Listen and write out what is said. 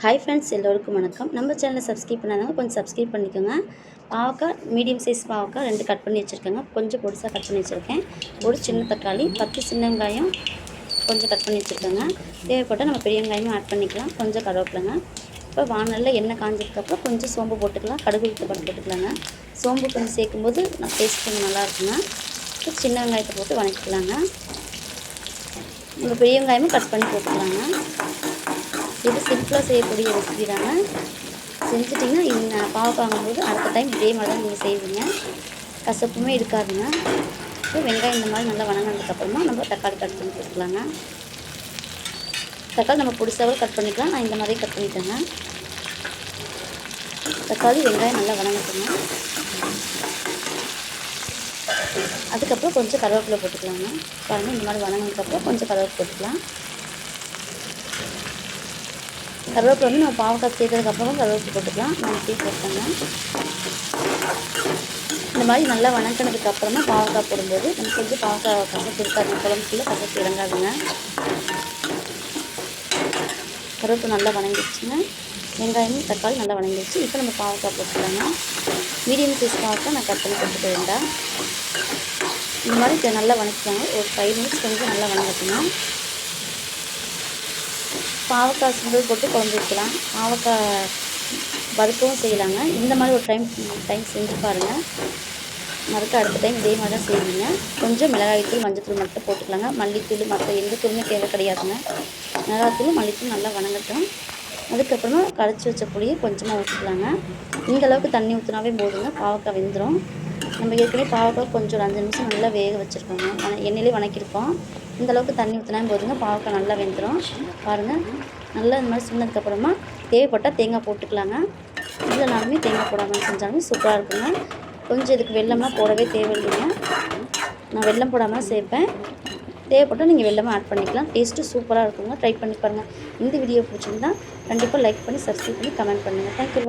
Hi friends, எல்லோருக்கும் வணக்கம். நம்ம சேனலை சப்ஸ்கிரைப் பண்ணாதவங்க கொஞ்சம் சப்ஸ்கிரைப் பண்ணிக்கோங்க. பாவக்காய் மீடியம் சைஸ் பாவக்காய் 2 கட் பண்ணி வச்சுருக்கேங்க. கொஞ்சம் பொடிசாக கட் பண்ணி வச்சுருக்கேன். ஒரு சின்ன தக்காளி, 10 சின்ன வெங்காயம் கொஞ்சம் கட் பண்ணி வச்சுருக்கேங்க. தேவைப்பட்டால் நம்ம பெரிய வெங்காயமும் ஆட் பண்ணிக்கலாம். கொஞ்சம் கருவேப்பிலைங்க. இப்போ வானலில் எண்ணெய் காஞ்சதுக்கப்புறம் கொஞ்சம் சோம்பு போட்டுக்கலாம். கடுகு உளுத்தம் பருப்பு போட்டுக்கலாங்க. சோம்பு கொஞ்சம் சேர்க்கும்போது டேஸ்ட் கொஞ்சம் நல்லாயிருக்குங்க. இப்போ சின்ன வெங்காயத்தை போட்டு வதக்கிக்கலாங்க. நம்ம பெரிய வெங்காயமும் கட் பண்ணி போட்டுக்கலாங்க. இது சிம்பிளாக செய்யக்கூடிய ரெசிபி தாங்க. செஞ்சிட்டிங்கன்னா இந்த பாவக்காய் வாங்கும்போது அடுத்த டைம் இதே மாதிரி தான் நீங்கள் செய்வீங்க. கசப்புமே இருக்காதுங்க. இப்போ வெங்காயம் இந்த மாதிரி நல்லா வதங்கினதுக்கப்புறமா நம்ம தக்காளி கட் பண்ணி போட்டுக்கலாங்க. தக்காளி நம்ம பொடிசாக கட் பண்ணிக்கலாம். நான் இந்த மாதிரி கட் பண்ணிட்டேங்க. தக்காளி வெங்காயம் நல்லா வதங்கட்டுங்க. அதுக்கப்புறம் கொஞ்சம் கருவேப்பிலை போட்டுக்கலாங்க. பாருங்கள், இந்த மாதிரி வதங்கினதுக்கப்புறம் கொஞ்சம் கருவேப்பிலை போட்டுக்கலாம். கருவேப்பிலை வந்து நம்ம பாவக்காய் சேர்த்ததுக்கப்புறம் கருவேப்பிலை போட்டுக்கலாம். நான் இப்படி போட்டேங்க. இந்த மாதிரி நல்லா வதங்கினதுக்கப்புறமா பாவக்காய் போடும்போது நம்ம கொஞ்சம் பாவக்காய் கசப்பு இருக்காதுங்க. குழம்புக்குள்ளே கசப்பு இறங்காதுங்க. கருவேப்பிலை நல்லா வதங்கிடுச்சுங்க. வெங்காயமும் தக்காளி நல்லா வதங்கிடுச்சு. இப்போ நம்ம பாவக்காய் போட்டுக்கலாங்க. மீடியம் சைஸ் பாவக்காய் நான் கட் பண்ணி போட்டுக்க வேண்டாம். இந்த மாதிரி நல்லா வதக்கிக்கோங்க. ஒரு 5 மினிட்ஸ் கொஞ்சம் நல்லா வதங்கட்டுங்க. பாவக்காய் சுண்டல் போட்டு குழம்பு வைக்கலாம். பாவக்காய் வறுக்கவும் செய்யலாங்க. இந்த மாதிரி ஒரு டைம் செஞ்சு பாருங்கள். மறுக்க அடுத்த டைம் இதே மாதிரி தான் செய்வீங்க. கொஞ்சம் மிளகாய்த்தூள் மஞ்சத்தூள் மட்டும் போட்டுக்கலாங்க. மல்லித்தூள் மற்ற எந்த தூளுமே தேவை கிடையாதுங்க. மிளகாத்தூள் மல்லித்தூள் நல்லா வதங்கட்டும். அதுக்கப்புறமா கரைச்சி வச்ச புளியை கொஞ்சமாக ஊற்றிக்கலாங்க. இந்த அளவுக்கு தண்ணி ஊற்றினாவே போதுங்க. பாவக்காய் வெந்துடும். நம்ம ஏற்கனவே பாவக்காய் கொஞ்சம் ஒரு 5 நிமிஷம் நல்லா வேக வச்சுருக்கோங்க. எண்ணெயிலே வதக்கியிருக்கோம். இந்த அளவுக்கு தண்ணி ஊற்றினா போதுங்க. பாவக்காய் நல்லா வெந்துடும். பாருங்கள், நல்லா இந்த மாதிரி சொன்னதுக்கப்புறமா தேவைப்பட்டால் தேங்காய் போட்டுக்கலாங்க. இல்லைனாலுமே தேங்காய் போடாமல் செஞ்சாலுமே சூப்பராக இருக்குங்க. கொஞ்சம் இதுக்கு வெல்லம்லாம் போடவே தேவையில்லைங்க. நான் வெல்லம் போடாமல் சேர்ப்பேன். தேவைப்பட்டால் நீங்கள் வெல்லமாக ஆட் பண்ணிக்கலாம். டேஸ்ட்டு சூப்பராக இருக்குங்க. ட்ரை பண்ணி பாருங்கள். இந்த வீடியோ பிடிச்சிருந்தா கண்டிப்பாக லைக் பண்ணி சப்ஸ்கிரைப் பண்ணி கமெண்ட் பண்ணுங்கள். தேங்க்யூ.